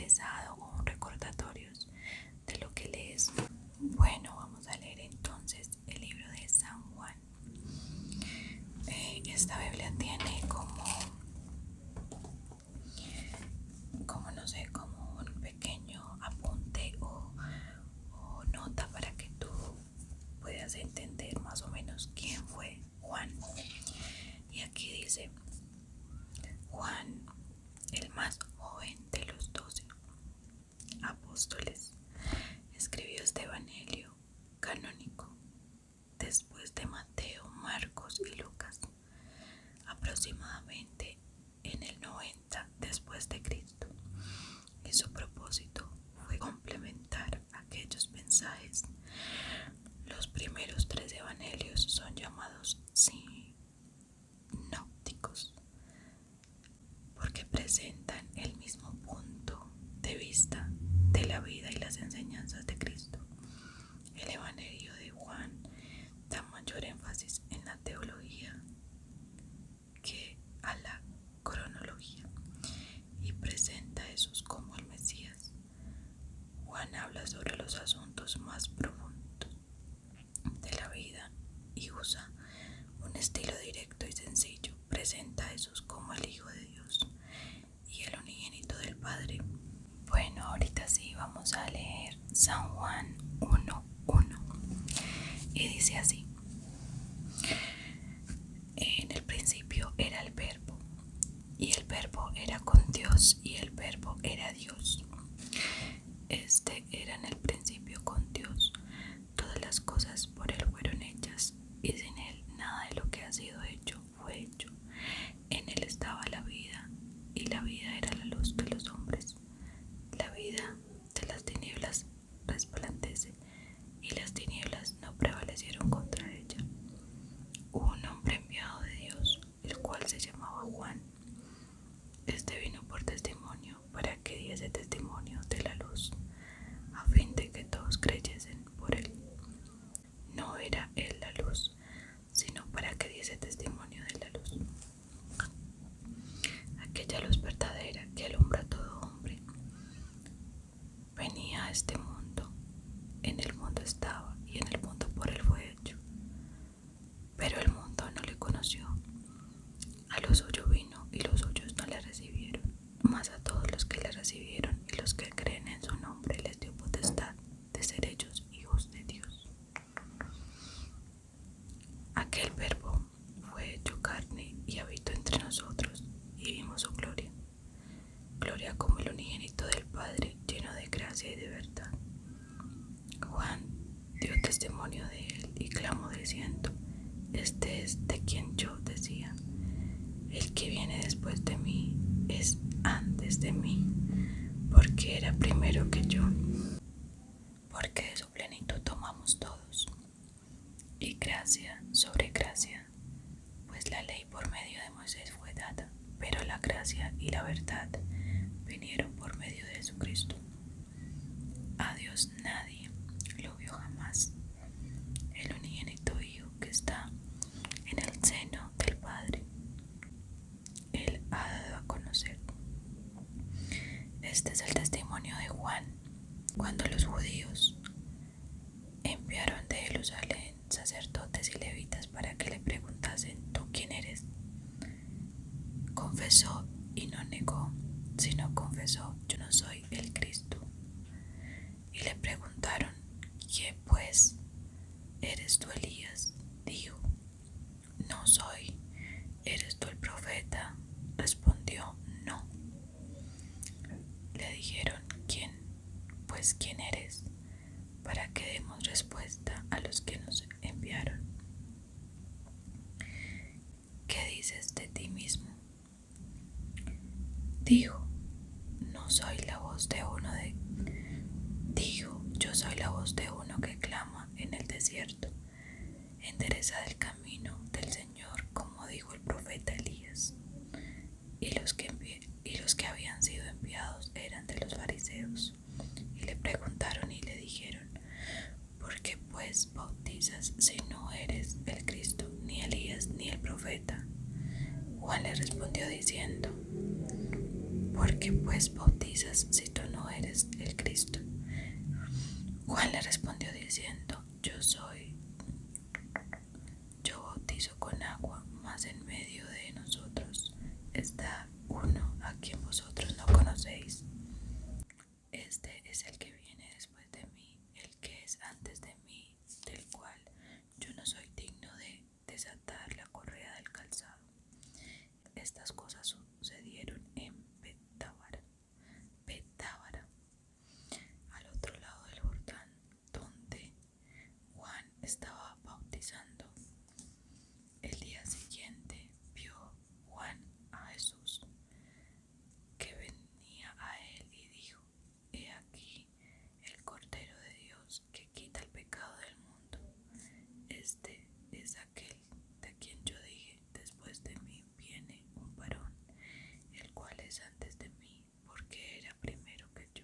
interesado o recordatorios de lo que lees. Bueno, vamos a leer entonces el libro de San Juan. Esta Biblia tiene como no sé, como un pequeño apunte o nota para que tú puedas entender más o menos quién fue Juan. Y aquí dice: Juan, el más joven de los 12 apóstoles, escribió este evangelio canónico después de Mateo, Marcos y Lucas, aproximadamente en el 90 después de Cristo. Y su propósito fue complementar aquellos mensajes. Los primeros 3 evangelios son llamados sinópticos porque presentan el mismo punto de vista de la vida y las enseñanzas de Cristo. El evangelio de Juan da mayor énfasis en la teología que a la cronología y presenta a Jesús como el Mesías. Juan habla sobre los asuntos más profundos de la vida y usa un estilo directo y sencillo. Presenta a Jesús como el Hijo de Dios y el unigénito del Padre. Bueno, ahorita sí vamos a leer San Juan 1:1 y dice así: en el principio era el Verbo, y el Verbo era con Dios, y el Verbo era Dios. Este era en el principio con Dios. Todas las cosas por Él fueron hechas, y sin Él nada de lo que ha sido hecho fue hecho. En Él estaba la vida, y la vida era la luz de los hombres. La vida de las tinieblas resplandece, y las tinieblas no prevalecieron contra ella. Hubo un hombre enviado de Dios, el cual se llamaba Juan. Este vino por testimonio, para que diese testimonio de la luz, a fin de que todos creyesen por él. No era él la luz, sino para que diese testimonio de la luz. Aquella luz verdadera que alumbra a todo hombre. Venía a este mundo, en el mundo estaba, y en el mundo por él fue hecho. Pero el mundo no le conoció. A lo suyo vino, y los suyos no le recibieron. Mas a todos los que le recibieron y los que creen en su nombre les dio potestad de ser hechos hijos de Dios. Aquel Verbo fue hecho carne y habitó entre nosotros, y vimos su gloria. Gloria como el unigénito del Padre, lleno de gracia y de verdad. Juan dio testimonio de él y clamó diciendo: este es de quien yo decía: el que viene después de mí es antes de mí, porque era primero que yo. Porque de su plenitud tomamos todos, y gracia sobre gracia, pues la ley por medio de Moisés fue dada, pero la gracia y la verdad vinieron por medio de Jesucristo. A Dios nadie lo vio jamás. El unigénito Hijo que está en el seno del Padre, Él ha dado a conocer. Este es el testimonio de Juan. Cuando los judíos enviaron de Jerusalén sacerdotes y levitas para que le preguntasen: ¿tú quién eres? Confesó y no negó, sino confesó: yo no soy el Cristo. Y le preguntaron: ¿quién pues? ¿Eres tú Elías? Dijo: no soy. ¿Eres tú el profeta? Respondió: no. Le dijeron: ¿quién? Pues ¿quién eres? Para que demos respuesta a los que nos enviaron. ¿Qué dices de ti mismo? Dijo: yo soy la voz de uno que clama en el desierto: enderezad el camino del Señor, como dijo el profeta Elías. Y los que habían sido enviados eran de los fariseos, y le preguntaron y le dijeron: ¿por qué pues bautizas si no eres el Cristo, ni Elías, ni el profeta? Juan le respondió diciendo: ¿por qué pues bautizas si tú no Juan le respondió diciendo: yo bautizo con agua, mas en medio de nosotros está uno a quien vosotros no conocéis. Este es el que viene después de mí, el que es antes de mí, del cual yo no soy digno de desatar la correa del calzado. Estas cosas sucedieron en Betábara, al otro lado del Jordán, donde Juan estaba bautizando. El día siguiente vio Juan a Jesús que venía a él y dijo: He aquí el Cordero de Dios que quita el pecado del mundo. Este es aquel de quien yo dije: después de mí viene un varón, el cual es antes de mí, porque era primero que yo.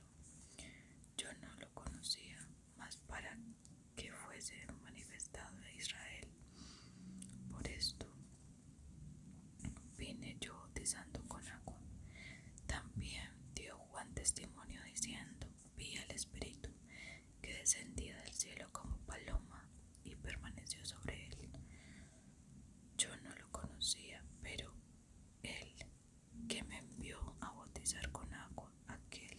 Yo no lo conocía, mas para que fuese manifestado a Israel. Por esto vine yo bautizando con agua. También dio Juan testimonio diciendo: Vi al Espíritu que descendía del cielo como paloma y permaneció sobre él. Yo no lo conocía, pero él que me envió a bautizar con agua, aquel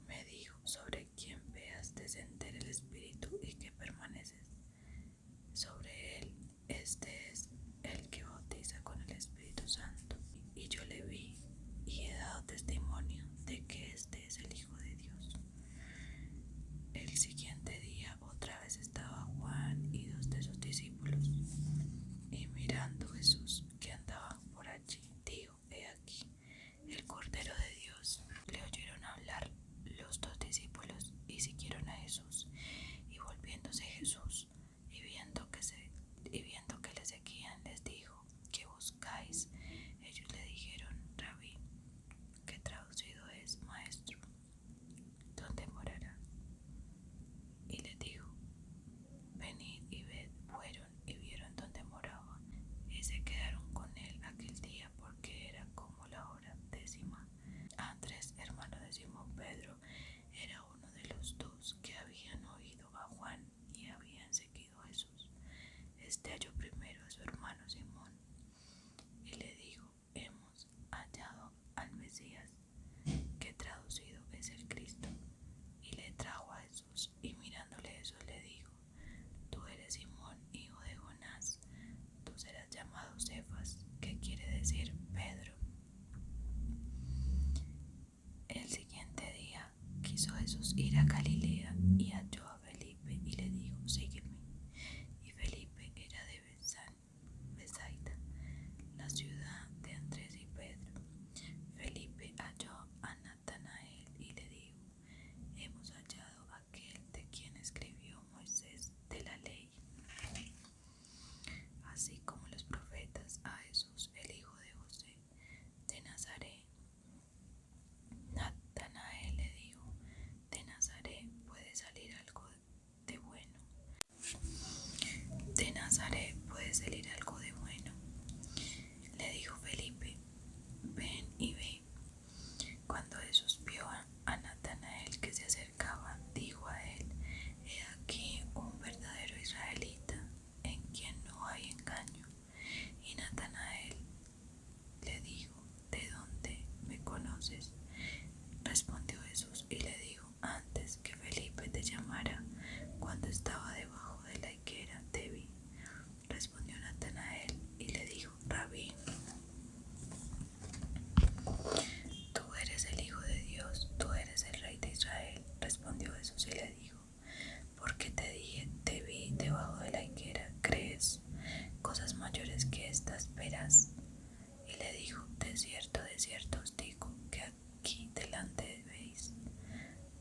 me dijo: sobre quien veas descender el Espíritu y que permaneces sobre él, este es el que bautiza con el Espíritu Santo. Y yo le vi y he dado testimonio de que este es el Hijo de Dios. El siguiente día otra vez estaba Juan y dos de sus discípulos, y mirando Jesús que andaban por allí, dijo: He aquí el Cordero de Dios. Le oyeron hablar los dos discípulos y siguieron a Jesús. Y volviéndose Jesús y viendo que le seguían, les dijo: ¿Qué buscáis? Ellos le dijeron: Rabí, que traducido es maestro, ¿dónde morará? Y les dijo: venid y ved. Fueron y vieron dónde moraba, y se quedaron con él aquel día, porque era como la hora 10. Andrés, hermano de Simón Pedro, era uno de los dos que habían oído a Juan y habían seguido a Jesús. Este halló primero a su hermano Simón y le dijo: hemos hallado al Mesías, que traducido es el Cristo. Y le trajo a Jesús, y mirándole Jesús le dijo: tú eres Simón, hijo de Jonás, tú serás llamado Cefas, que quiere decir Pedro. El siguiente día quiso Jesús ir a Galilea, y halló a Felipe y le dijo: sígueme. Y Felipe era de Betsaida, la ciudad de Andrés y Pedro. Felipe halló a Natanael y le dijo: hemos hallado a aquel de quien escribió Moisés de la ley, así como los profetas, a Jesús, el hijo de José, de Nazaret. Natanael le dijo: de Nazaret puede salir algo de bueno. De Nazaret puede salir algo de bueno. Le dijo Felipe: ven y ve. Cuando Jesús vio a Natanael que se acercaba, dijo a él: he aquí un verdadero israelita, en quien no hay engaño. Y Natanael le dijo: ¿de dónde me conoces? Respondió Jesús y le dijo: antes que Felipe te llamara, cuando estaba debajo de la higuera, te vi. Respondió Natanael y le dijo: Rabí, tú eres el Hijo de Dios, tú eres el Rey de Israel. Respondió Jesús y le dijo: porque te dije, te vi debajo de la higuera, ¿crees? Cosas mayores que estas verás. Y le dijo: de cierto os digo, que aquí delante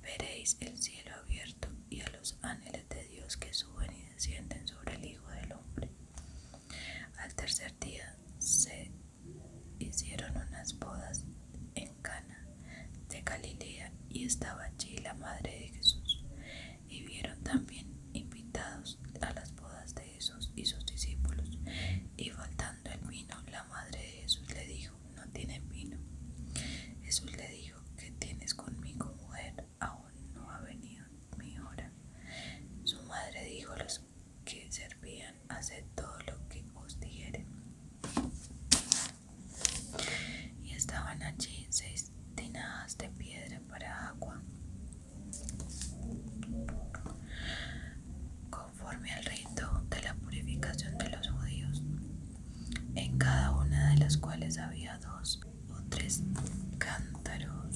veréis el cielo abierto y a los ángeles de Dios que suben y descienden sobre el Hijo del Hombre. Al tercer día se hicieron unas bodas en Cana de Galilea, y estaba allí la madre de Jesús. Y vieron también invitados a las bodas de Jesús y sus discípulos. Y faltando el vino, la madre de Jesús le dijo: no tienen vino. Jesús le dijo: ¿qué tienes conmigo, mujer? Aún no ha venido tinajas de piedra para agua, conforme al rito de la purificación de los judíos, en cada una de las cuales había 2 o 3 cántaros.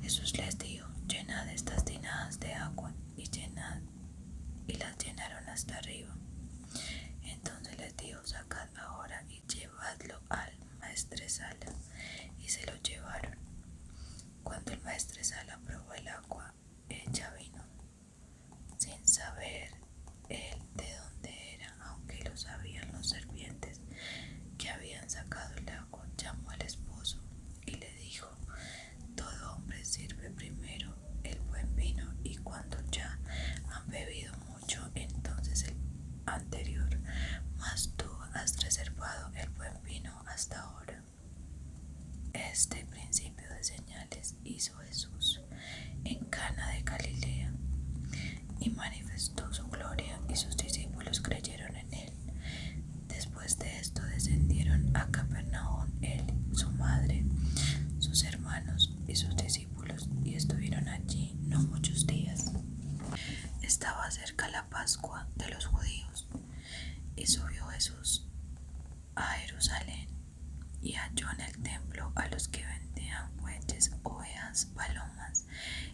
Jesús les dijo: llenad estas tinajas de agua, y las llenaron hasta arriba. Entonces les dijo: sacad ahora y llevadlo al maestresala. Y se lo llevaron. Cuando el maestresala probó el agua hecha vino, sin saber él de dónde era, aunque lo sabían los sirvientes que habían sacado el agua, llamó al esposo y le dijo: todo hombre sirve primero el buen vino, y cuando ya han bebido mucho, entonces el anterior, mas tú has reservado el buen vino hasta ahora. Este principio de señales hizo Jesús en Cana de Galilea, y manifestó su gloria, y sus discípulos creyeron en él. Después de esto descendieron a Capernaum él, su madre, sus hermanos y sus discípulos, y estuvieron allí no muchos días. Estaba cerca la Pascua de los judíos, y subió Jesús a Jerusalén, y halló en el templo a los que vendían bueyes, ovejas, palomas,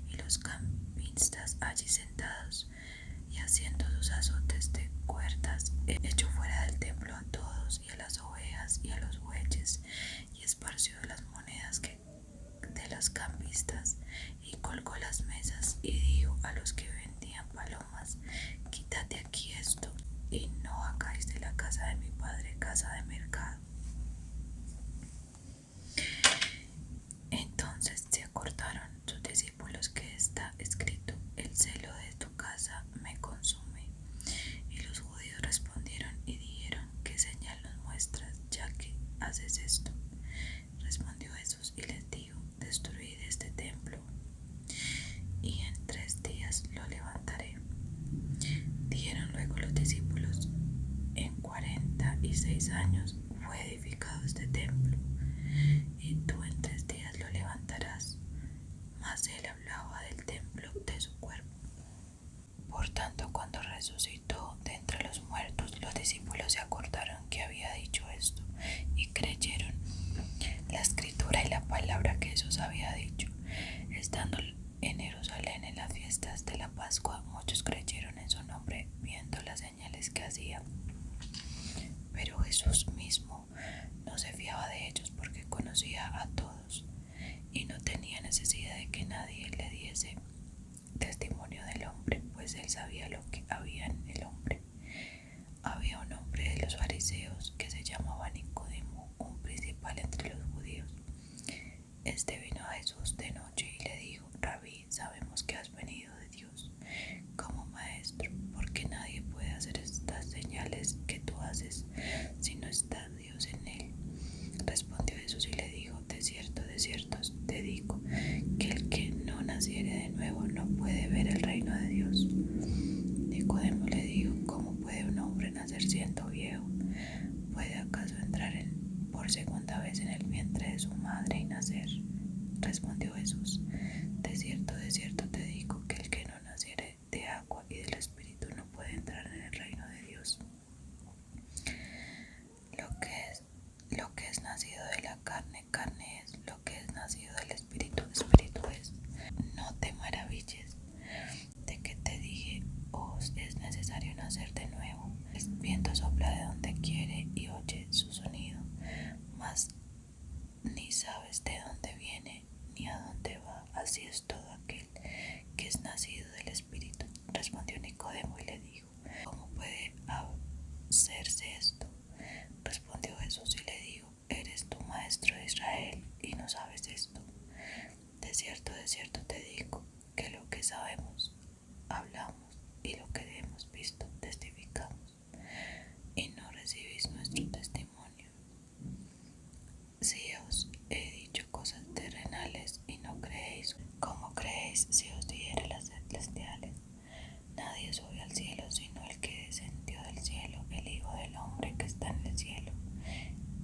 y los cambistas allí sentados, y haciendo sus azotes de cuerdas, echó fuera del templo a todos, y a las ovejas y a los bueyes, y esparció las monedas de los cambistas, y colgó las mesas, y dijo a los que vendían palomas: quitad de aquí esto, y no hagáis de la casa de mi padre casa de mercado. Entonces se acordaron sus discípulos que está escrito: el celo de tu casa me consume. Y los judíos respondieron y dijeron: ¿qué señal nos muestras, ya que haces esto? Respondió Jesús y les dijo: destruid este templo, y en 3 días lo levantaré. Dijeron luego los discípulos: en 46 años fue edificado este templo, y tú en 3 días lo levantarás. Mas él hablaba del templo de su cuerpo. Por tanto, cuando resucitó de entre los muertos, los discípulos se acordaron que había dicho esto, y creyeron la escritura y la palabra que Jesús había dicho. Estando en Jerusalén en las fiestas de la Pascua, muchos creyeron en su nombre, viendo las señales que hacía. Pero Jesús mismo no se fiaba de ellos, porque conocía a todos, y no tenía necesidad de que nadie le diese testimonio del hombre, pues él sabía lo que había en el hombre. Había un hombre de los fariseos que se llamaba Nicodemo, un principal entre los judíos. Este vino a Jesús de noche y le dijo: Rabí, sabemos que has venido de Dios como maestro, porque nadie puede hacer estas señales que tú haces si no está Dios en él. Respondió Jesús y le dijo: de cierto te digo, que el que no naciere de nuevo no puede ver el reino de Dios. Nicodemo le dijo: ¿cómo puede un hombre nacer siendo viejo? ¿Puede acaso entrar por segunda vez en el vientre de su madre y nacer? Respondió Jesús: de cierto te digo, que el que no naciere de agua y del Espíritu no puede entrar en el reino de Dios. Lo que es nacido de la carne, carne es; lo que es nacido del Espíritu, Espíritu es. No te maravilles de que te dije: os es necesario nacer de nuevo. El viento sopla de donde quiere y oye su sonido, mas ni sabes de dónde viene ni a dónde va. Así es todo aquel que es nacido del Espíritu. Respondió Nicodemo y le dijo: ¿cómo puede hacerse esto? Respondió Jesús y le dijo: ¿eres tú maestro de Israel y no sabes esto? De cierto te digo, que lo que sabemos hablamos, y lo que hemos visto testificamos, y no recibís nuestro testimonio. Si os he dicho cosas terrenales y no creéis, ¿cómo creéis si os dijere las celestiales? Nadie sube al cielo sino el que descendió del cielo, el Hijo del Hombre que está en el cielo.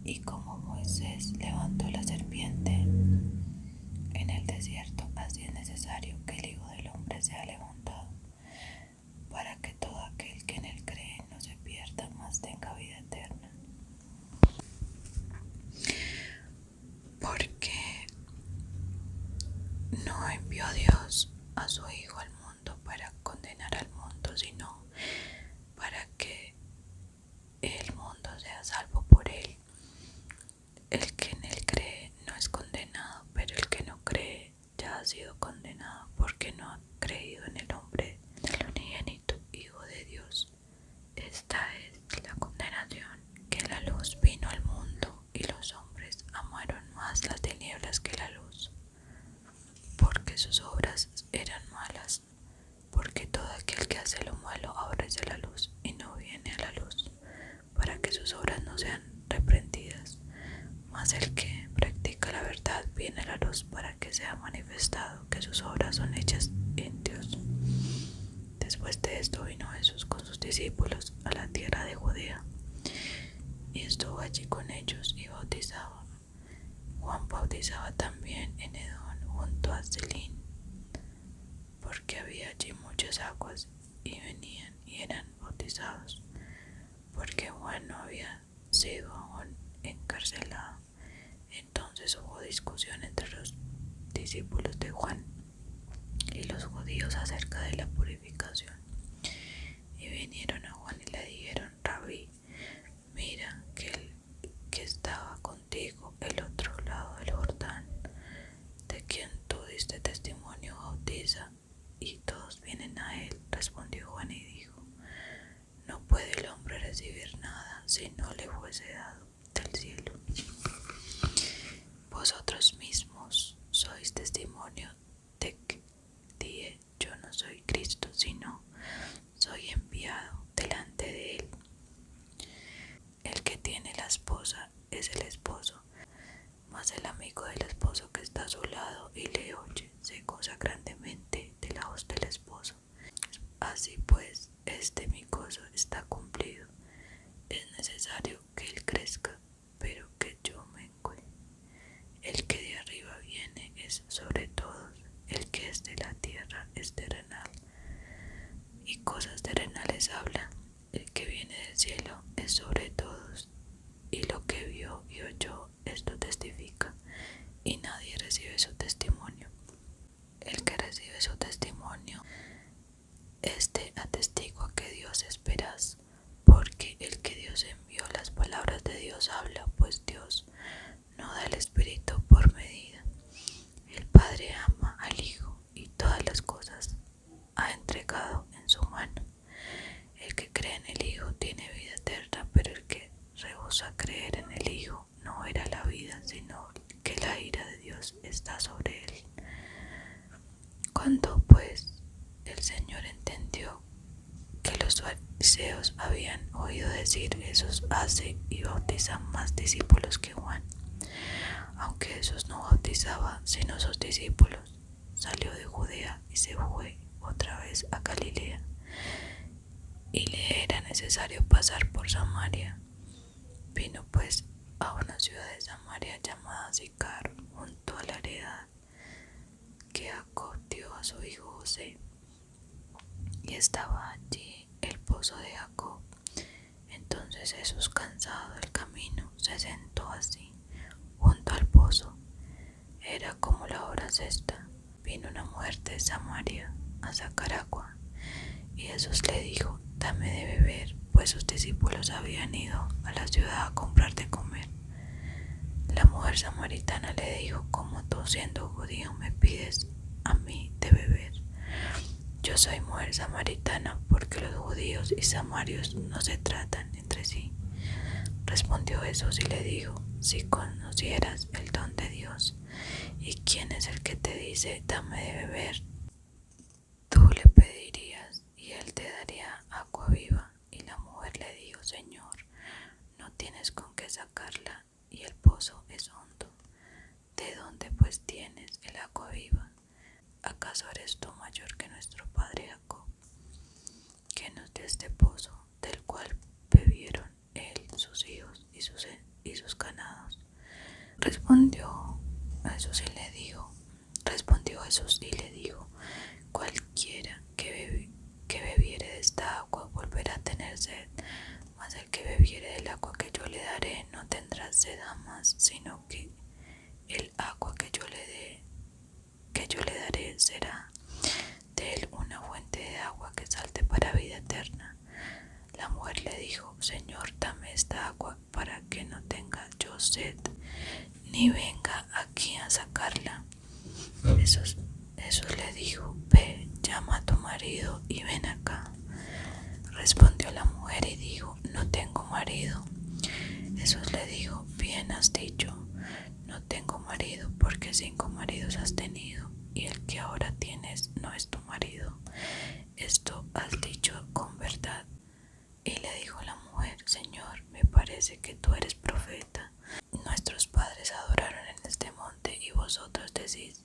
Y como Moisés levantó la serpiente en el desierto, así es necesario que el Hijo del Hombre sea levantado, para que todo aquel que en él cree no se pierda, mas tenga vida eterna. Porque no envió Dios a su Hijo al mundo para condenar al mundo, sino para que el mundo sea salvo por él. El que en él cree no es condenado, pero el que no cree ya ha sido condenado, porque no ha creído en el nombre del unigénito Hijo de Dios. Esta es la condenación, que la luz vino al mundo y los hombres amaron más las tinieblas que la luz, porque sus obras eran malas. Porque todo aquel que hace lo malo aborrece la luz y no viene a la luz, para que sus obras no sean reprendidas. Mas el que practica la verdad viene a la luz, para que sea manifestado que sus obras son hechas en Dios. Después de esto vino Jesús con sus discípulos a la tierra de Judea, y estuvo allí con ellos y bautizaba. Juan bautizaba también en Edón, junto a Selín, porque había allí muchas aguas, y venían y eran bautizados, porque Juan no había sido aún encarcelado. Entonces hubo discusión entre los discípulos de Juan y los judíos acerca de la purificación. Y vinieron a Juan y le dijeron: Rabí, mira que el que estaba contigo el otro lado del Jordán, de quien tú diste testimonio, bautiza, y todos vienen a él. Respondió Juan y dijo: no puede el hombre recibir nada si no le fuese dado del cielo. Vosotros mismos sois testimonio de que dije: yo no soy Cristo, sino soy enviado delante de él. El que tiene la esposa es el esposo, mas el amigo del esposo que está a su lado y le oye se goza grandemente de la voz del esposo. Así pues, mi gozo está cumplido. Es necesario que él crezca, pero que yo mengüe. El que de arriba viene es sobre todos, el que es de la tierra es terrenal, y cosas terrenales habla. El que viene del cielo es sobre todos, y lo que vio y oyó, esto testifica, y nadie recibe su testimonio. El que recibe su testimonio, atestigua que Dios es veraz, porque el que Dios envió, las palabras de Dios habla, pues Dios no da el Espíritu por medida. El Padre ama al Hijo y todas las cosas ha entregado en su mano. El que cree en el Hijo tiene vida eterna, pero el que rehúsa creer en el Hijo no verá la vida, sino que la ira de Dios está sobre él. Cuando pues el Señor entendió que los fariseos habían oído decir: Jesús hace y bautiza más discípulos que Juan, aunque Jesús no bautizaba sino sus discípulos, salió de Judea y se fue otra vez a Galilea, y le era necesario pasar por Samaria. Vino pues a una ciudad de Samaria llamada Sicar, junto a la heredad que Jacob dio a su hijo José, y estaba allí el pozo de Jacob. Entonces Jesús, cansado del camino, se sentó así junto al pozo. Era como la hora sexta. Vino una mujer de Samaria a sacar agua, y Jesús le dijo: dame de beber, pues sus discípulos habían ido a la ciudad a comprar de comer. La mujer samaritana le dijo: ¿cómo tú, siendo judío, me pides a mí de beber? Yo soy mujer samaritana, porque los judíos y samarios no se tratan entre sí. Respondió Jesús y le dijo: si conocieras el don de Dios y quién es el que te dice: dame de beber, tú le pedirías y él te daría agua viva. Y la mujer le dijo: Señor, no tienes con qué sacarla y el pozo es hondo. ¿De dónde pues tienes el agua viva? ¿Acaso eres tú mayor que nuestro padre Jacob, que nos dio este pozo, del cual bebieron él, sus hijos y sus ganados? Respondió Jesús y le dijo: Jesús y le dijo: cualquiera que bebiere de esta agua volverá a tener sed, mas el que bebiere del agua que yo le daré no tendrá sed jamás, sino que el agua que yo le daré será de él una fuente de agua que salte para vida eterna. La mujer le dijo: Señor, dame esta agua para que no tenga yo sed, ni venga aquí a sacarla. Jesús le dijo: Ve, llama a tu marido y ven acá. Respondió la mujer y dijo: No tengo marido. Jesús le dijo: Bien has dicho, no tengo marido, porque 5 maridos has tenido, y el que ahora tienes no es tu marido. Esto has dicho con verdad. Y le dijo la mujer: Señor, me parece que tú eres profeta. Nuestros padres adoraron en este monte, y vosotros decís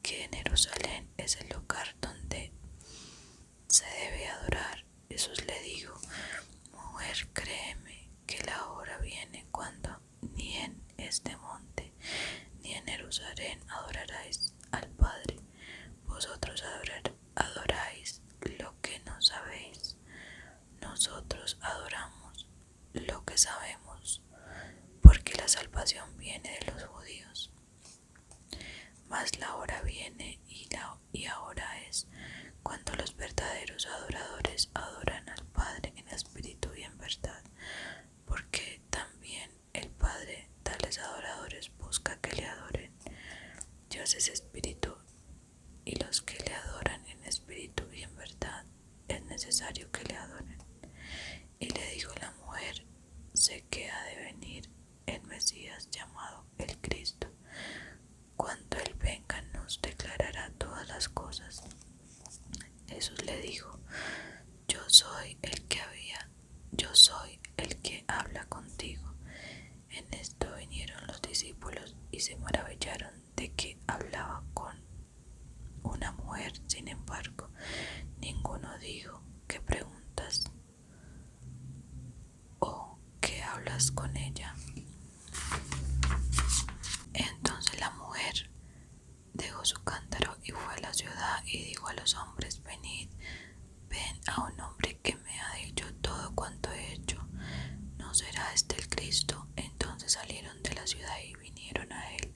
que en Jerusalén es el lugar donde se debe adorar. Jesús le dijo: Mujer, créeme que la hora viene cuando ni en este monte ni en Jerusalén adoraréis al Padre. Vosotros adoráis lo que no sabéis. Nosotros adoramos lo que sabemos, porque la salvación viene de los judíos. Mas la hora viene y ahora es cuando los verdaderos adoradores adoran al Padre en espíritu y en verdad, porque también el Padre tales adoradores busca que le adoren. Dios es espíritu, y los que le adoran en espíritu y en verdad es necesario que le adoren. Y le dijo la mujer: sé que ha de venir el Mesías llamado el Cristo. Cuando Él venga nos declarará todas las cosas. Jesús le dijo: yo soy el que habla contigo. En esto vinieron los discípulos y se maravillaron de que hablaba con una mujer. Sin embargo, ninguno dijo: ¿qué preguntas? ¿O qué hablas con ella? Entonces la mujer dejó su cántaro y fue a la ciudad y dijo a los hombres: venid, ven a un hombre que me ha dicho todo cuanto he hecho. ¿No será este el Cristo? Entonces salieron de la ciudad y vinieron a él.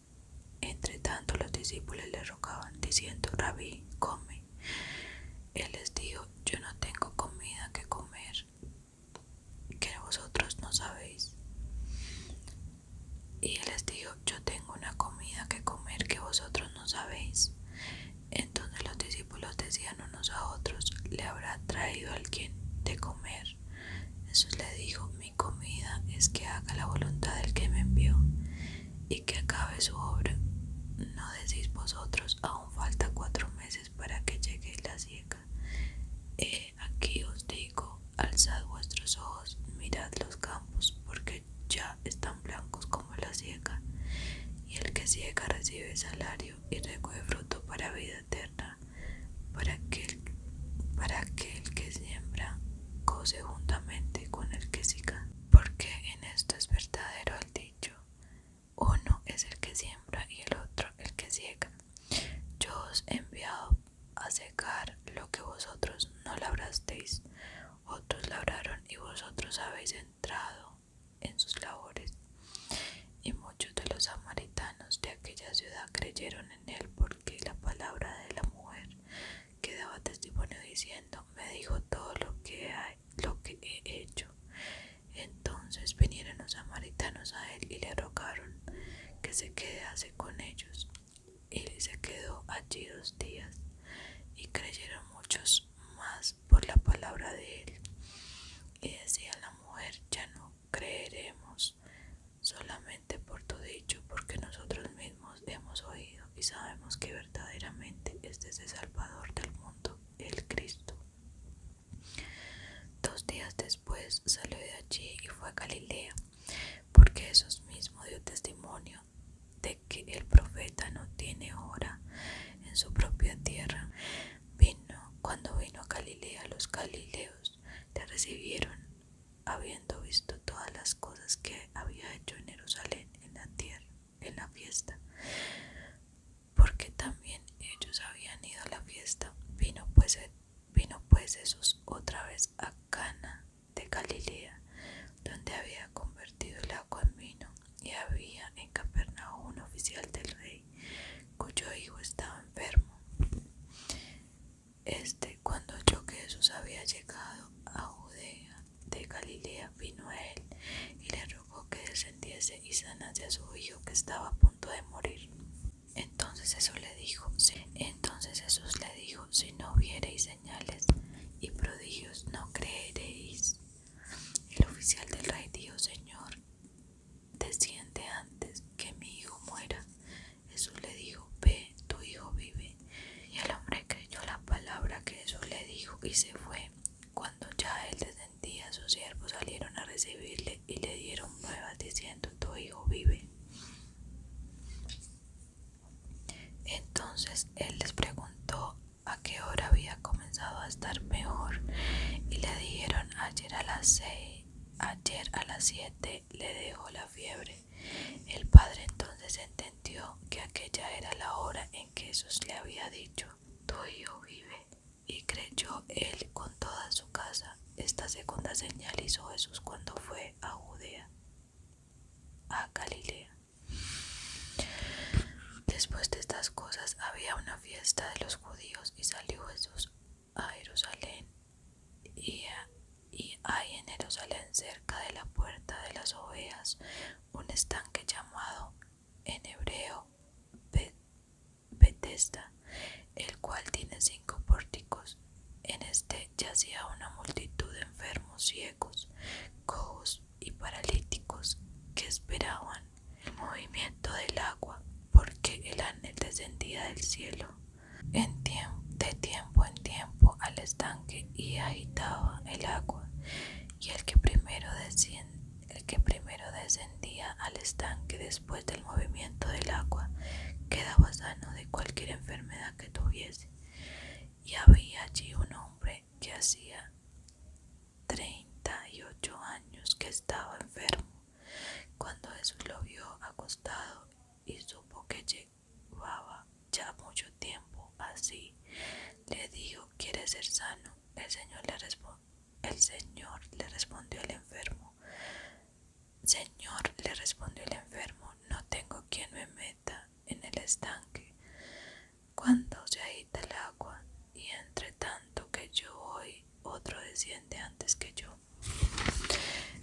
Entre tanto los discípulos le rogaban, diciendo: Rabí, come. Él les dijo: yo no tengo comida que comer, que vosotros no sabéis. Y él les dijo: yo tengo una comida que comer que vosotros no sabéis. Entonces los discípulos decían unos a otros: ¿le habrá traído alguien de comer? Jesús le dijo: mi comida es que haga la voluntad del que me envió y que acabe su obra. ¿No decís vosotros: aún falta 4 meses para que llegue la siega? Aquí os digo: alzad vuestros ojos, mirad los campos, porque ya están blancos como la siega. Y el que siega recibe salario y recoge fruto para vida eterna, para que el que siembra goce juntamente con el que siga. Porque en esto es verdadero el dicho: uno es el que siembra y el otro el que siega. Yo os he enviado a segar lo que vosotros no labrasteis. Otros labraron y vosotros habéis entrado en sus labores. Y muchos de los samaritanos de aquella ciudad creyeron en él, porque la palabra de la mujer que daba testimonio diciendo: me dijo todo lo que he hecho. Entonces vinieron los samaritanos a él y le rogaron que se quedase con ellos. Y se quedó allí 2 días. Y creyeron muchos más por la palabra de él. Y decía la mujer: ya no creeremos solamente por tu dicho, porque nosotros mismos hemos oído y sabemos que verdaderamente este es el Salvador del mundo, el Cristo. 2 días después salió de allí y fue a Galilea, porque Jesús mismo dio testimonio de que el profeta no tiene hora en su propia tierra. Cuando vino a Galilea, los galileos le recibieron, habiendo visto todas las cosas que había hecho en Jerusalén en la fiesta, porque también ellos y se fue. Cuando ya él descendía, sus siervos salieron a recibirle y le dieron nuevas diciendo: tu hijo vive. Entonces él les preguntó a qué hora había comenzado a estar mejor, y le dijeron: ayer a las 6, ayer a las 7 le dejó la fiebre. El padre entonces entendió que aquella era la hora en que Jesús le había dicho: tu hijo vive. Y creyó él con toda su casa. Esta segunda señal hizo Jesús cuando fue a Judea, a Galilea. Después de estas cosas había una fiesta de los judíos, y salió Jesús a Jerusalén, y hay en Jerusalén, cerca de la puerta de las ovejas, un estanque llamado en hebreo Betesda, el cual tiene 5 pórticos. En este yacía una multitud de enfermos, ciegos, cojos y paralíticos, que esperaban el movimiento del agua, porque el ángel descendía del cielo de tiempo en tiempo al estanque y agitaba el agua. Y el que primero descendía al estanque después del movimiento del agua quedaba sano de cualquier enfermedad que tuviese. Y había allí un hombre que hacía 38 años que estaba enfermo. Cuando Jesús lo vio acostado y supo que llevaba ya mucho tiempo así, le dijo: ¿quieres ser sano? El Señor le respondió el enfermo: Señor, le respondió el enfermo, no tengo quien me meta en el estanque cuando se agita el agua, y entre tanto que yo voy, otro desciende antes que yo.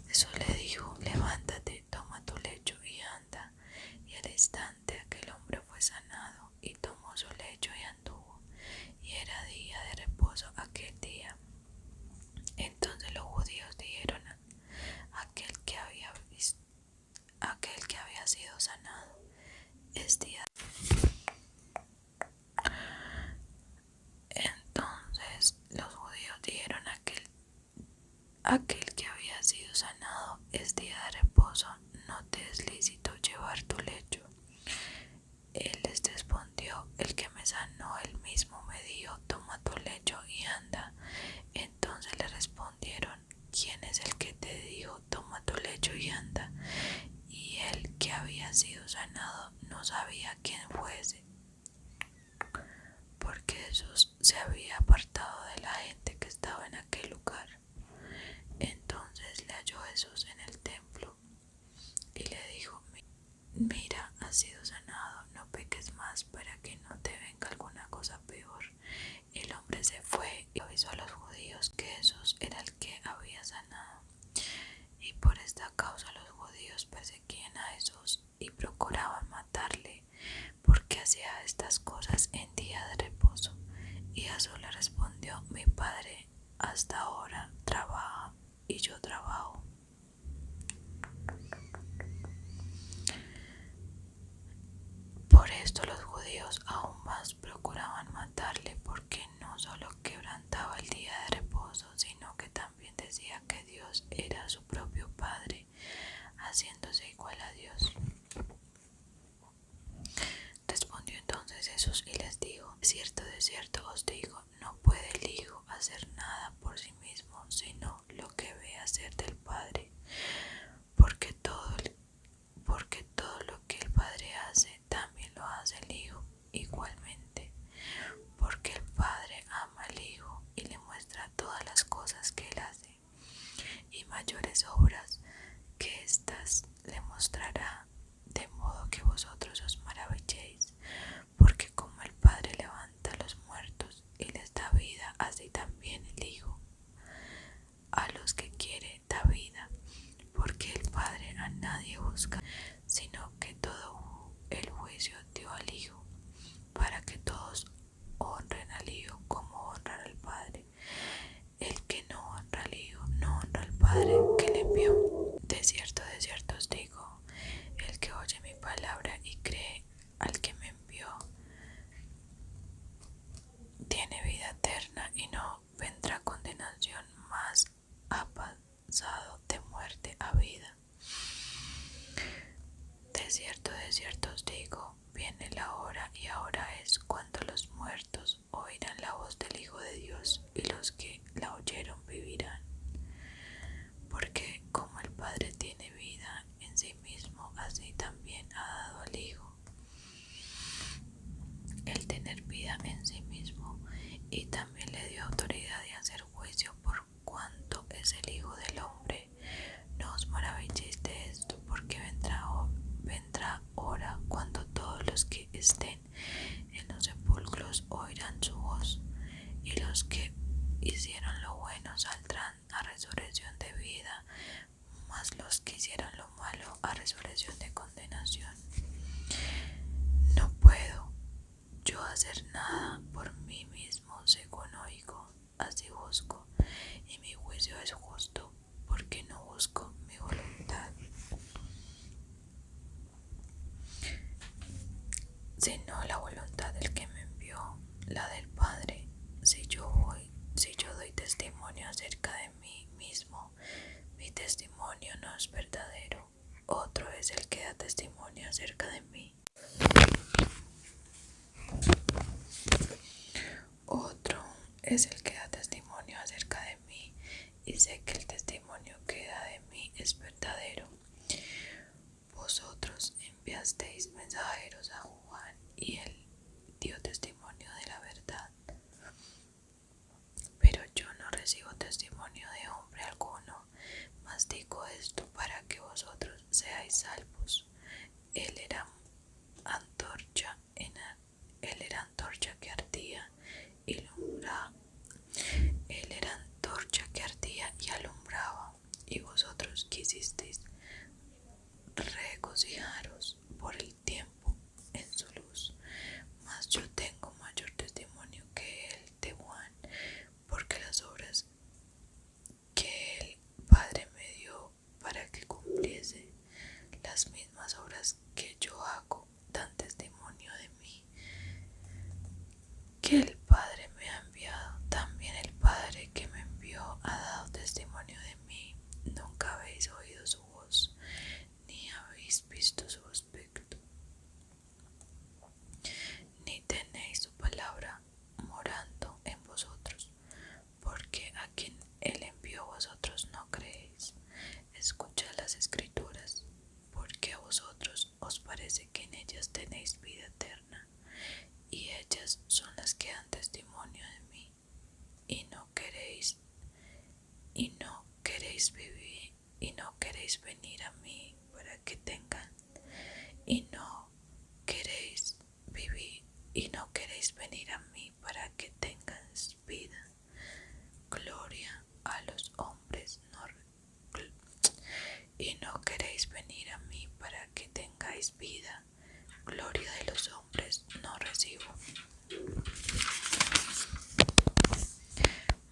Jesús le dijo: levántate, toma tu lecho y anda. Y al instante aquel hombre fue sanado, y tomó su lecho y anduvo. Y era día de reposo aquel día. Entonces los judíos dijeron: aquel que había sido sanado es día. Entonces los judíos dijeron: aquel que había sido sanado es día de reposo, no te es lícito llevar tu lecho. Él les respondió: el que me sanó, él mismo me dijo: toma tu lecho y anda. Entonces le respondieron: ¿quién es el que te dijo: toma tu lecho y anda? Y el que había sido sanado no sabía quién fuese, porque Jesús se había apartado de la gente que estaba en aquel lugar. Entonces le halló Jesús en el templo y le dijo: mira, has sido sanado, no peques más para que no te venga alguna cosa peor. El hombre se fue y avisó a los judíos que Jesús era el que había sanado. Y por esta causa los judíos perseguían a Jesús y procuraban matarle, porque hacía estas cosas en día de reposo. Y Jesús le respondió: mi Padre hasta ahora trabaja y yo trabajo. Por esto los judíos aún más procuraban matarle, porque no solo quebrantaba el día de reposo, sino que también decía que Dios era su propio Padre, haciéndose igual a Dios. Respondió entonces Jesús y les dijo: de cierto os digo, no puede el Hijo hacer nada por sí mismo, sino lo que ve hacer del Padre, porque todo lo que el Padre hace, también lo hace el Hijo igualmente, porque el Padre ama al Hijo y le muestra todas las cosas que él hace, y mayores obras que éstas le mostrará, de modo que vosotros os maravilléis. Porque como el Padre levanta a los muertos y les da vida, así también el Hijo a los que quiere da vida. Porque el Padre a nadie busca, sino que todo el juicio dio al Hijo, para que todos honren al Hijo como honran al Padre. El que no honra al Hijo no honra al Padre que le envió. De cierto os digo, el que oye mi palabra y cree al que me envió tiene vida eterna y no vendrá lanzado de muerte a vida. De cierto os digo, viene la hora y ahora es cuando los muertos oirán la voz del Hijo de Dios y los que la oyeron vivirán. Porque como el Padre tiene vida en sí mismo, así también ha dado al Hijo el tener vida en sí mismo, y también le dio autoridad de hacer juicio por cuanto es el Hijo del Hombre. No os maravilléis de esto, porque vendrá hora cuando todos los que estén en los sepulcros oirán su voz, y los que hicieron lo bueno saldrán a resurrección de vida, mas los que hicieron lo malo a resurrección de condenación. No puedo yo hacer nada por mí mismo, según oigo, así busco, y mi juicio es justo, porque no busco mi voluntad, sino la voluntad del que me envió, la del Padre. Si yo doy testimonio acerca de mí mismo, mi testimonio no es verdadero. Otro es el que da testimonio acerca de mí. Otro es el que da testimonio acerca de mí, y sé que el testimonio que da de mí es verdadero. Vosotros enviasteis mensajeros a Juan, y él dio testimonio de la verdad. Pero yo no recibo testimonio de hombre alguno, mas digo esto para que vosotros seáis salvos. Él era antorcha que ardía y alumbraba. Él era antorcha que ardía y alumbraba, y vosotros quisisteis regocijaros por el tiempo en su luz. Mas yo tengo mayor testimonio que el de Juan, porque las obras que el Padre me dio para que cumpliese, las mismas obras que yo hago, dan testimonio de mí, que el Padre me ha enviado. También el Padre que me envió ha dado testimonio de mí. Nunca habéis oído su voz, ni habéis visto su aspecto, ni tenéis su palabra morando en vosotros, porque a quien él envió vosotros no creéis. Escuchad las Escrituras, porque a vosotros os parece que en ellas tenéis vida eterna, y ellas son las que dan testimonio de mí, y no queréis vivir, y no queréis venir a mí para que tengan, y no queréis vivir, y no queréis venir a mí para que tengáis vida. Gloria a los hombres, y no queréis venir a mí para que tengáis vida. Gloria de los hombres no recibo.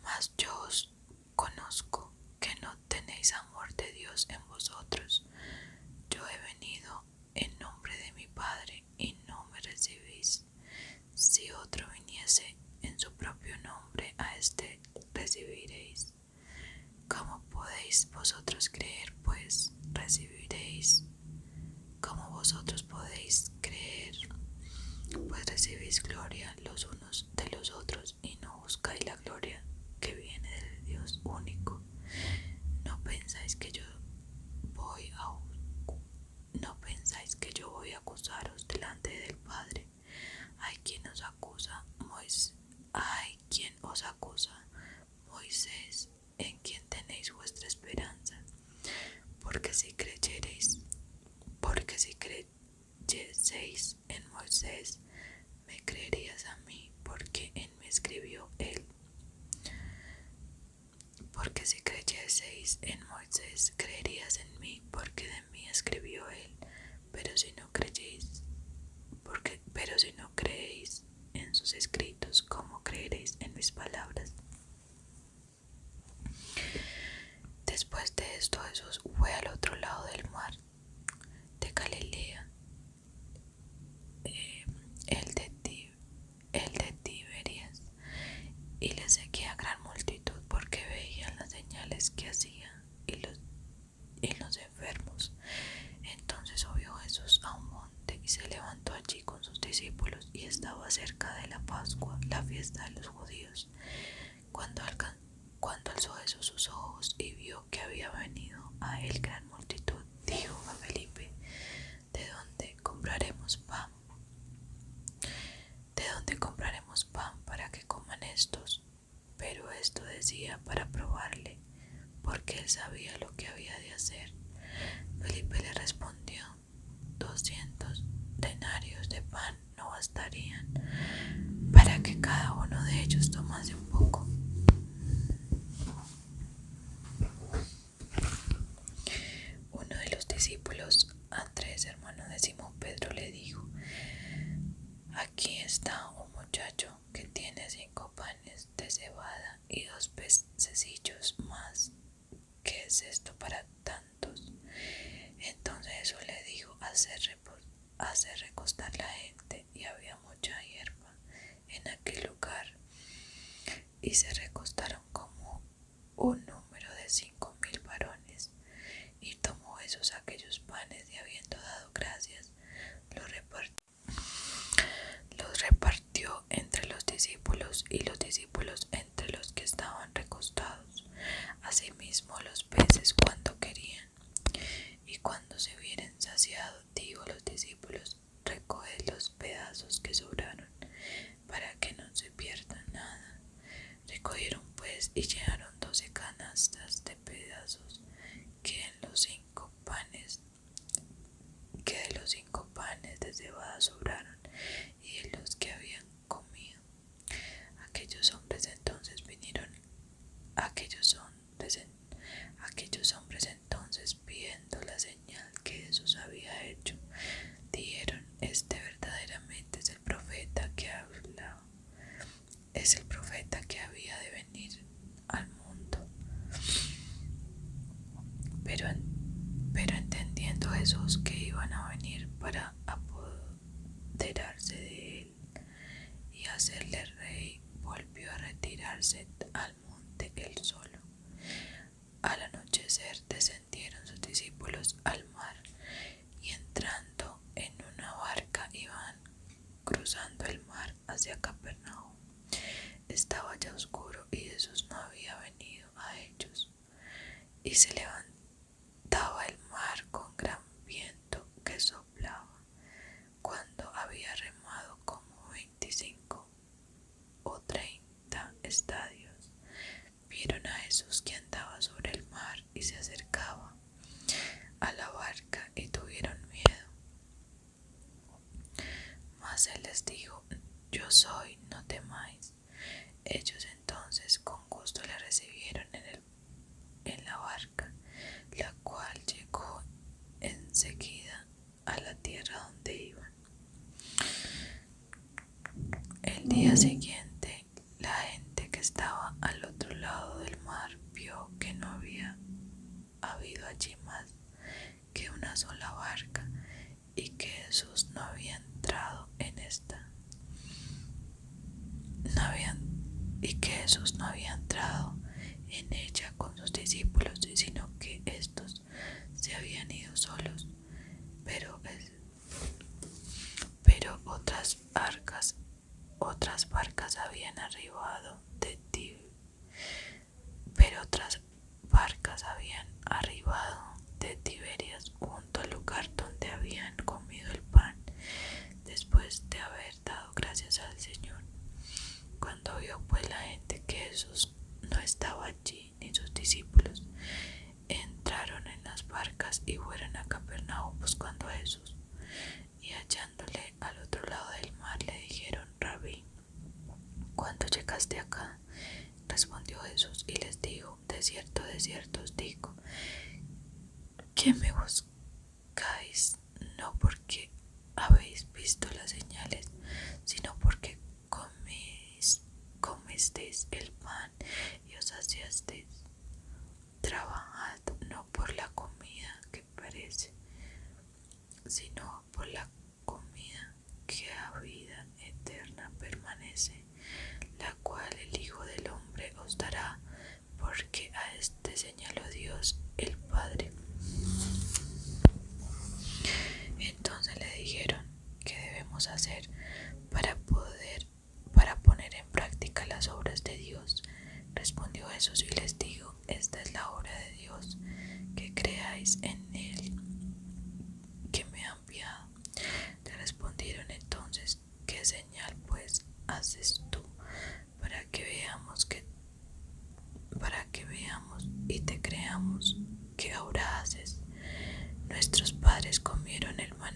Mas yo os conozco que no tenéis amor de Dios en vosotros. Yo he venido en nombre de mi Padre y no me recibís. Si otro viniese en su propio nombre, a éste recibiréis. ¿Cómo podéis vosotros creer, pues recibiréis? ¿Cómo vosotros podéis creer, pues recibís gloria los unos de los otros y no buscáis la gloria que viene del Dios único? ¿No pensáis que yo voy a acusaros delante del Padre? Hay quien os acusa, Moisés, en quien tenéis vuestra esperanza. Porque si creyeseis en Moisés, me creerías a Pascua, la fiesta de los judíos. Cuando alzó Jesús sus ojos y vio que había venido a él gran multitud, dijo a Felipe: ¿De dónde compraremos pan? ¿De dónde compraremos pan para que coman estos? Pero esto decía para probarle, porque él sabía lo que había de hacer. Felipe le respondió: 200 denarios de pan no bastarían para que cada uno de ellos tomase un poco. Uno de los discípulos, Andrés, hermano de Simón Pedro, le dijo: Aquí está un muchacho que tiene 5 panes de cebada y 2 pececillos más. ¿Qué es esto para tantos? Entonces Jesús le dijo: hacer recostar la gente, y había mucha hierba en aquel lugar, y se recostaron como un número de 5000 varones. Y tomó Jesús aquellos panes, y habiendo dado gracias, los repartió entre los discípulos, y los discípulos entre los que estaban recostados. Asimismo los peces cuando querían. Y cuando se hubieren saciado, dijo a los discípulos: Recoged los pedazos que sobraron, para que no se pierda nada. Recogieron pues y llenaron 12 canastas de pedazos que de los 5 panes de cebada sobraron, y de los que habían comido. Aquellos hombres entonces viendo la señal que Jesús había hecho, dijeron: Este verdaderamente es el profeta que hablaba, es el profeta que había de venir al mundo. Pero entendiendo Jesús que iban a venir para apoderarse de él y hacerle rey, volvió a retirarse al monte él solo. Al anochecer descendieron sus discípulos al mar, y entrando en una barca iban cruzando el mar hacia Capernaum. Estaba ya oscuro y Jesús no había venido a ellos, y se levantaba el mar con gran viento que soplaba. Cuando había remado como 25 o 30 estadios, vieron a Jesús que andaba sobre el mar y se acercaba a la barca, y tuvieron miedo. Mas él les dijo: Yo soy, no temáis. Ellos entonces con gusto le recibieron en la barca, la cual llegó enseguida a la tierra donde iban. El día siguiente, la gente que estaba al otro lado del mar vio que no había habido allí más que una sola barca, y que Jesús no había entrado en esta. Y que Jesús no había entrado en ella con sus discípulos, sino que estos se habían ido solos. Pero otras barcas habían arribado de Tiberias, junto al lugar donde habían comido el pan, después de haber dado gracias al Señor. Cuando vio pues la gente que Jesús no estaba allí ni sus discípulos, entraron en las barcas y fueron a Capernaum buscando a Jesús. Y hallándole al otro lado del mar, le dijeron: Rabí, ¿cuándo llegaste acá? Respondió Jesús y les dijo: de cierto os digo, que me buscáis no porque habéis visto las señales, sino porque comisteis el pan y os saciasteis. Trabajad no por la comida que perece, sino por la comida que a vida eterna permanece, la cual el Hijo del Hombre os dará, porque a este señaló Dios el Padre. Entonces le dijeron: ¿qué debemos hacer para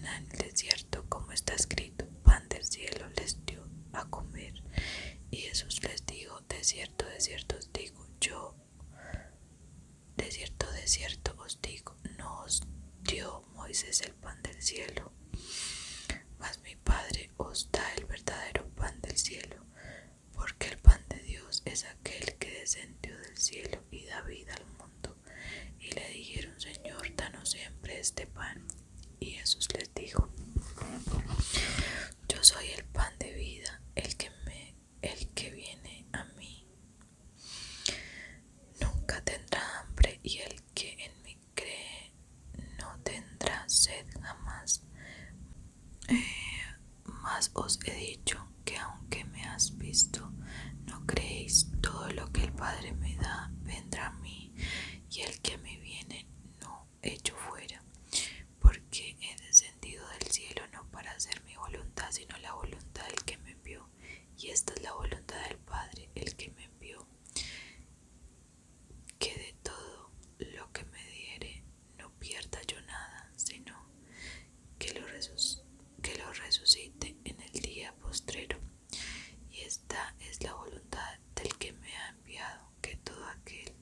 maná en el desierto, como está escrito: pan del cielo les dio a comer. Y Jesús les dijo: de cierto os digo, de cierto os digo, no os dio Moisés el pan del cielo, mas mi Padre os da el verdadero pan del cielo, porque el pan de Dios es aquel que descendió del cielo y da vida al mundo. Y le dijeron: Señor, danos siempre este pan. Y Jesús les dijo: Yo soy el pan de vida, el que viene a mí nunca tendrá hambre, y el que en mí cree no tendrá sed jamás. Mas os he dicho que aunque me has visto, no creéis. Todo lo que el Padre me da vendrá a mí, y el que a mí viene no echo fuera, porque he descendido del cielo no para hacer mi voluntad, sino la voluntad del que me envió. Y esta es la voluntad del Padre, el que me envió, que de todo lo que me diere no pierda yo nada, sino que lo resucite en el día postrero. Y esta es la voluntad del que me ha enviado, que todo aquel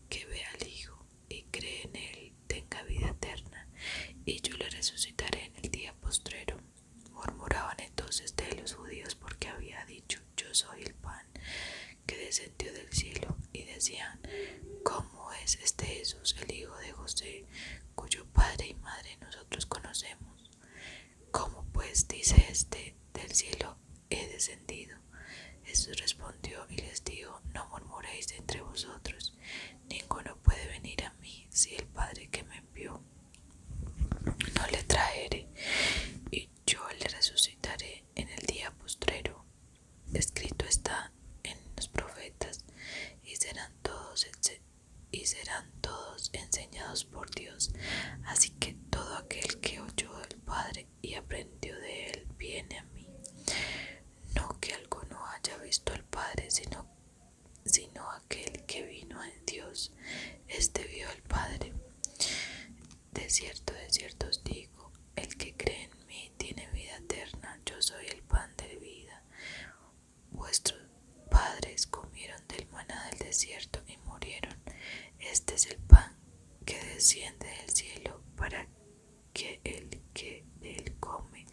que ve al Hijo y cree en él tenga vida eterna, y yo le resucitaré en el día postrero. Murmuraban entonces de los judíos porque había dicho: Yo soy el pan que descendió del cielo, y decían: ¿Cómo es este Jesús, el hijo de José, cuyo padre y madre nosotros conocemos? ¿Cómo pues dice este: del cielo he descendido? Jesús respondió y les dijo: No murmuréis entre vosotros. Ninguno puede venir a mí si el Padre que me envió no le trajere, y yo le resucitaré en el día postrero. Escrito está en los profetas: y serán todos enseñados por Dios. Así que todo aquel que oyó del Padre y aprendió de él viene a mí. No que alguno haya visto al Padre, sino aquel que vino de Dios, este vio al Padre. De cierto os digo, el que cree en mí tiene vida eterna. Yo soy el pan de vida. Vuestros padres comieron del maná del desierto y murieron. Este es el pan que desciende del cielo, para que el que de él come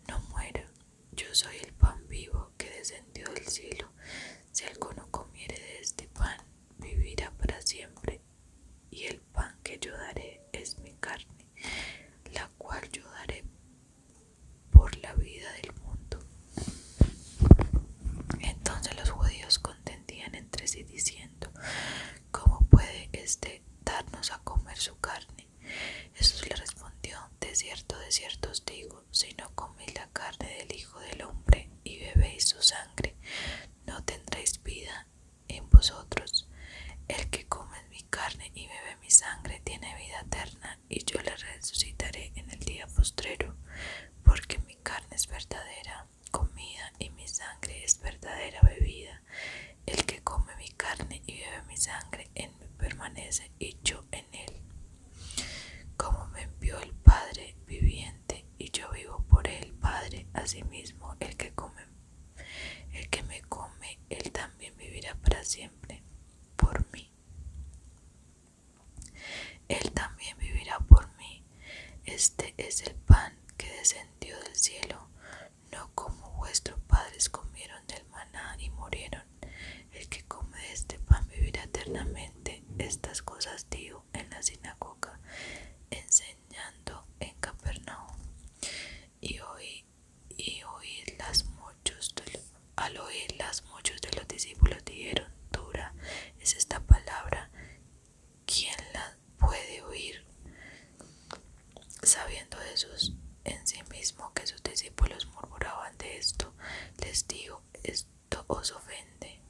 no muera. Yo soy el pan vivo que descendió del cielo. Si alguno comiere de este pan, vivirá para siempre. Y el pan que yo daré es mi carne, la cual yo daré por la vida del mundo. Entonces los judíos contendían entre sí diciendo: ¿Cómo puede éste darnos a comer su carne? Jesús le respondió: de cierto os digo, si no coméis la carne del Hijo del Hombre y bebéis su sangre, no tendréis vida en vosotros. El que come mi carne y bebe mi sangre tiene vida eterna, y yo le resucitaré en el día postrero, porque mi carne es verdadera comida y mi sangre es verdadera bebida. El que come mi carne y bebe mi sangre en mí permanece, y yo en él. Como me envió el Padre viviente, y yo vivo por el Padre, asimismo el que me come, él también vivirá para siempre por mí. Él también vivirá por mí. Este es el pan que descendió del cielo, no como vuestros padres comieron del maná y murieron. El que come de este pan vivirá eternamente. Estas cosas dijo en la sinagoga, enseñando en Capernaum. Al oírlas muchos de los discípulos dijeron: Dura es esta palabra, ¿quién la puede oír? Sabiendo Jesús en sí mismo que sus discípulos murmuraban de esto, les dijo: ¿Esto os ofende?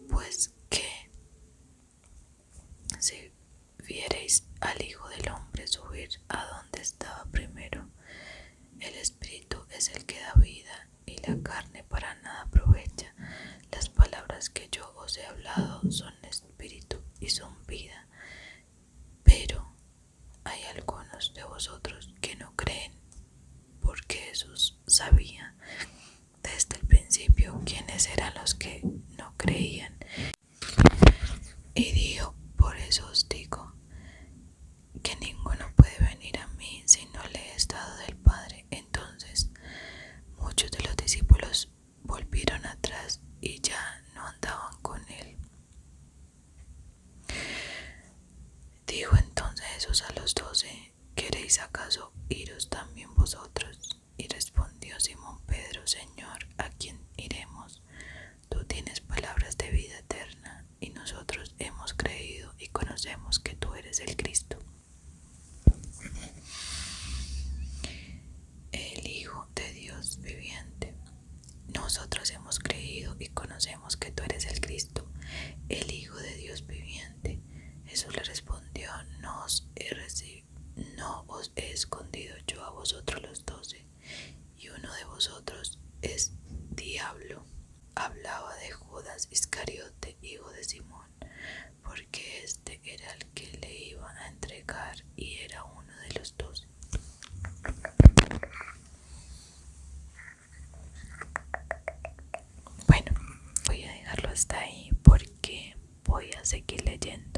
Pues que si viereis al Hijo del Hombre subir a donde estaba primero, el Espíritu es el que da vida, y la carne para nada aprovecha. Las palabras que yo os he hablado son espíritu y son vida. Pero hay algunos de vosotros que no creen. Judas Iscariote, hijo de Simón, porque este era el que le iba a entregar y era uno de los 12. Bueno, voy a dejarlo hasta ahí porque voy a seguir leyendo.